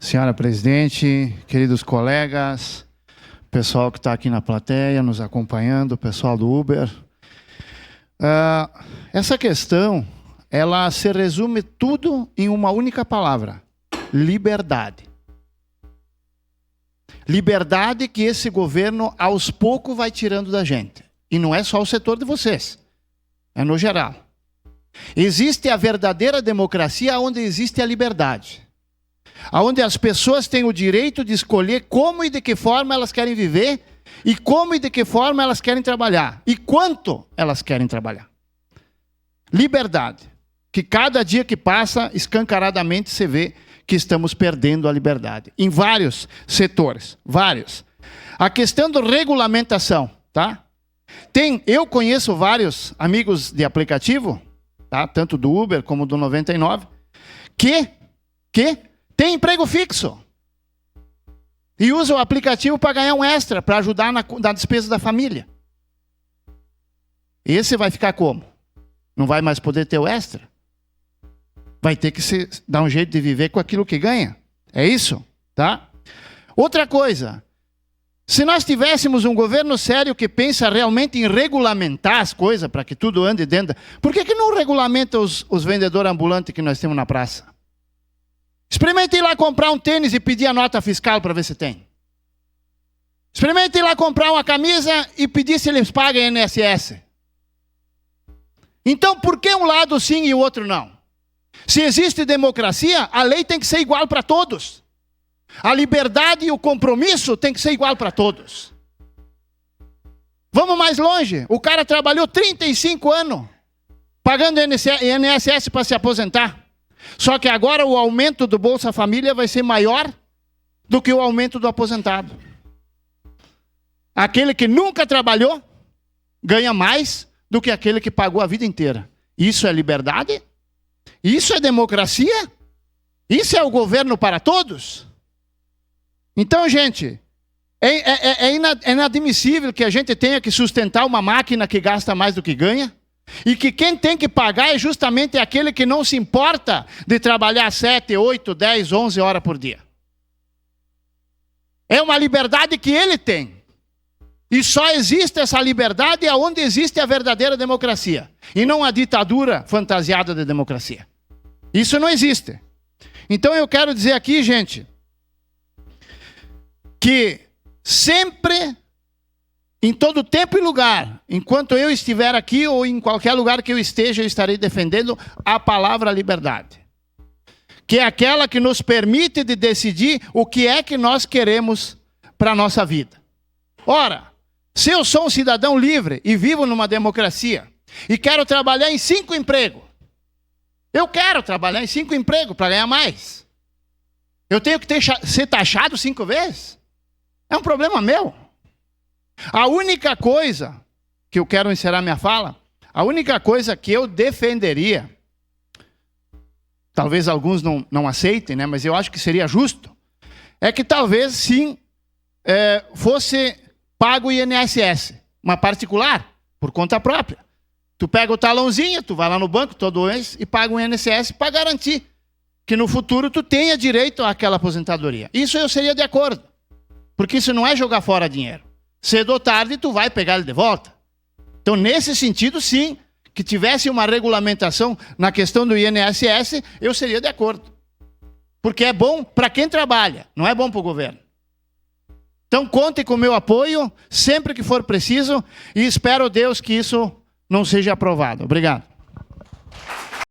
Senhora presidente, queridos colegas, pessoal que está aqui na plateia, nos acompanhando, pessoal do Uber. Essa questão, ela se resume tudo em uma única palavra: liberdade. Liberdade que esse governo, aos poucos, vai tirando da gente. E não é só o setor de vocês, é no geral. Existe a verdadeira democracia onde existe a liberdade. Onde as pessoas têm o direito de escolher como e de que forma elas querem viver, e como e de que forma elas querem trabalhar, e quanto elas querem trabalhar. Liberdade, que cada dia que passa, escancaradamente se vê que estamos perdendo a liberdade, em vários setores, vários. A questão da regulamentação, tá? Eu conheço vários amigos de aplicativo, tá? Tanto do Uber como do 99, que tem emprego fixo e usa o aplicativo para ganhar um extra, para ajudar na despesa da família. Esse vai ficar como? Não vai mais poder ter o extra? Vai ter que dar um jeito de viver com aquilo que ganha. É isso, tá? Outra coisa, se nós tivéssemos um governo sério que pensa realmente em regulamentar as coisas para que tudo ande dentro... Por que não regulamenta os vendedores ambulantes que nós temos na praça? Experimente ir lá comprar um tênis e pedir a nota fiscal para ver se tem. Experimente ir lá comprar uma camisa e pedir se eles pagam INSS. Então, por que um lado sim e o outro não? Se existe democracia, a lei tem que ser igual para todos. A liberdade e o compromisso tem que ser igual para todos. Vamos mais longe. O cara trabalhou 35 anos pagando INSS para se aposentar. Só que agora o aumento do Bolsa Família vai ser maior do que o aumento do aposentado. Aquele que nunca trabalhou ganha mais do que aquele que pagou a vida inteira. Isso é liberdade? Isso é democracia? Isso é o governo para todos? Então, gente, é inadmissível que a gente tenha que sustentar uma máquina que gasta mais do que ganha. E que quem tem que pagar é justamente aquele que não se importa de trabalhar 7, 8, 10, 11 horas por dia. É uma liberdade que ele tem. E só existe essa liberdade onde existe a verdadeira democracia. E não a ditadura fantasiada de democracia. Isso não existe. Então eu quero dizer aqui, gente, que sempre... em todo tempo e lugar, enquanto eu estiver aqui ou em qualquer lugar que eu esteja, eu estarei defendendo a palavra liberdade. Que é aquela que nos permite de decidir o que é que nós queremos para a nossa vida. Ora, se eu sou um cidadão livre e vivo numa democracia e quero trabalhar em 5 empregos, eu quero trabalhar em 5 empregos para ganhar mais. Eu tenho que ser taxado 5 vezes? É um problema meu. A única coisa que eu quero encerrar minha fala, a única coisa que eu defenderia, talvez alguns não aceitem, né, mas eu acho que seria justo, é que talvez sim fosse pago o INSS, uma particular, por conta própria. Tu pega o talãozinho, tu vai lá no banco todo mês e paga o INSS para garantir que no futuro tu tenha direito àquela aposentadoria. Isso eu seria de acordo, porque isso não é jogar fora dinheiro. Cedo ou tarde, tu vai pegar ele de volta. Então, nesse sentido, sim, que tivesse uma regulamentação na questão do INSS, eu seria de acordo. Porque é bom para quem trabalha, não é bom para o governo. Então, contem com o meu apoio, sempre que for preciso, e espero, Deus, que isso não seja aprovado. Obrigado.